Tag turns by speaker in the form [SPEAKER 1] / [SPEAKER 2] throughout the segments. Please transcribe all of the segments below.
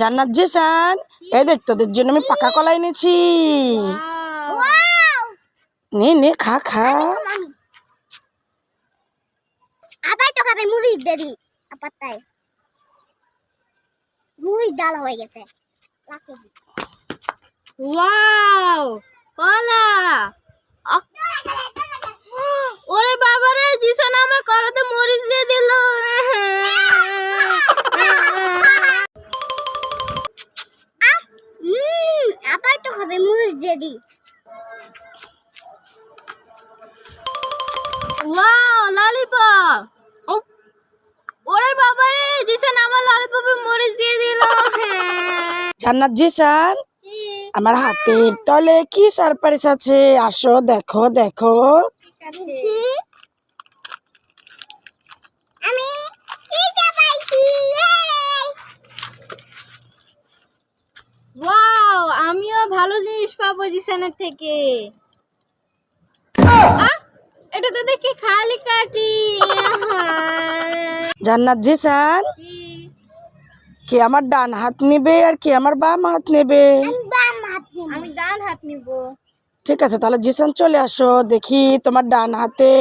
[SPEAKER 1] জান্নাত জিসান, এই দেখ তোদের জন্য আমি পাকা কলা এনেছি। নে নে খা খা।
[SPEAKER 2] আবার তো খাবে মুড়ি দেরি আপাতত মুড়ি ডাল হয়ে গেছে।
[SPEAKER 3] ওয়াও কলা। ওরে বাবা রে, জিসান আমার কলাতে মরিচ দিয়ে দিল।
[SPEAKER 2] আবার তো খাবে মুড়ি দেরি।
[SPEAKER 3] Wow lollipop. ওরে বাবা রে, জিসান আমার ললিপপে মরিচ দিয়ে দিল।
[SPEAKER 1] জান্নাত জিসান, আমার হাতের তলে কি সারপ্রাইজ আছে, আসো দেখো দেখো।
[SPEAKER 2] আমি পিজা পাইছি।
[SPEAKER 3] ওয়াও, আমিও ভালো জিনিস পাবো জিসানের থেকে। এটা তো দেখি খালি কাটি।
[SPEAKER 1] জান্নাত জিসান, কে আমার ডান হাত নেবে আর কে আমার বাম হাত নেবে?
[SPEAKER 3] আমি ডান হাত নিব।
[SPEAKER 1] ঠিক আছে, তাহলে জিসান চলে আসো, দেখি তোমার ডান হাতে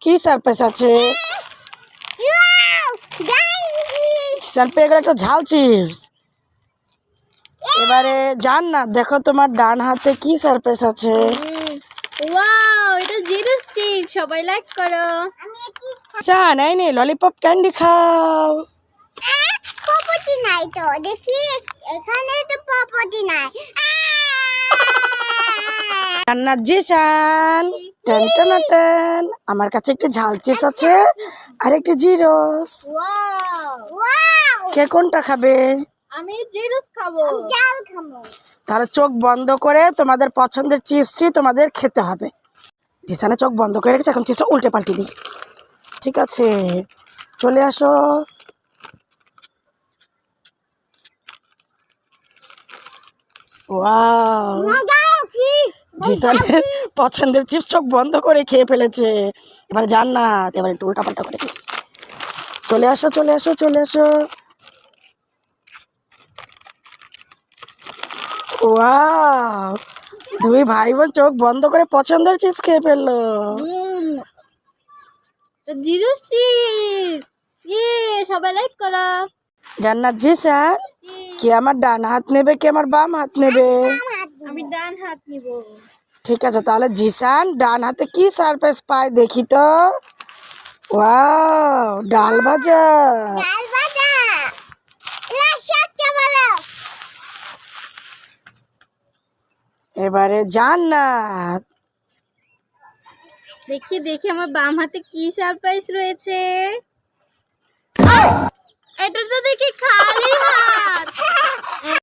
[SPEAKER 1] কি সারপ্রাইজ আছে। জিসান পেয়ে গেল একটা ঝাল চিপস। এবারে জান্নাত, দেখো তোমার ডান হাতে কি সারপ্রাইজ আছে।
[SPEAKER 3] ওয়াও, এটা জিরো স্টিক, সবাই লাইক করো।
[SPEAKER 1] জিসান, এই নে ললিপপ ক্যান্ডি খাও।
[SPEAKER 2] পপটি নাই তো, দেখি এখানে তো পপটি নাই।
[SPEAKER 1] জান্নাত জিসান, টেন টেন টেন, আমার কাছে একটি ঝাল চিপস আছে আর একটি জিরোস।
[SPEAKER 2] ওয়াও
[SPEAKER 1] কে কোনটা খাবে?
[SPEAKER 3] আমি জিরোস খাবো।
[SPEAKER 2] জাল খাবো।
[SPEAKER 1] তাহলে চোখ বন্ধ করে তোমাদের পছন্দের চিপসটি তোমাদের খেতে হবে। জিসানে চোখ বন্ধ করে রেখেছে, এখন চিপসটা উল্টে পাল্টে দিই। ঠিক আছে, চলে আসো। ওয়াও, জিসানের পছন্দের চিপস চোখ বন্ধ করে খেয়ে ফেলেছে। এবার জান্নাত, এবার একটু উল্টা পাল্টা করে দিই। চলে আসো চলে আসো চলে আসো। ওয়াও, দুই ভাই বোন চোখ বন্ধ করে পছন্দের চিপস খেয়ে ফেললো।
[SPEAKER 3] জিরো স্টিক, সবাই লাইক করো।
[SPEAKER 1] জান্নাত জিসান, কে আমার ডান হাত নেবে কে আমার বাম হাত নেবে?
[SPEAKER 3] আমি ডান হাত নিব।
[SPEAKER 1] ঠিক আছে, তাহলে জিসান ডান হাতে কি সারপ্রাইজ পায় দেখি তো। ওয়াও, ডাল ভাজা।
[SPEAKER 2] ডাল ভাজা। লাশাচ্চা ভালো।
[SPEAKER 1] এবারে জান্নাত,
[SPEAKER 3] দেখি দেখি আমার বাম হাতে কি সারপ্রাইজ রয়েছে।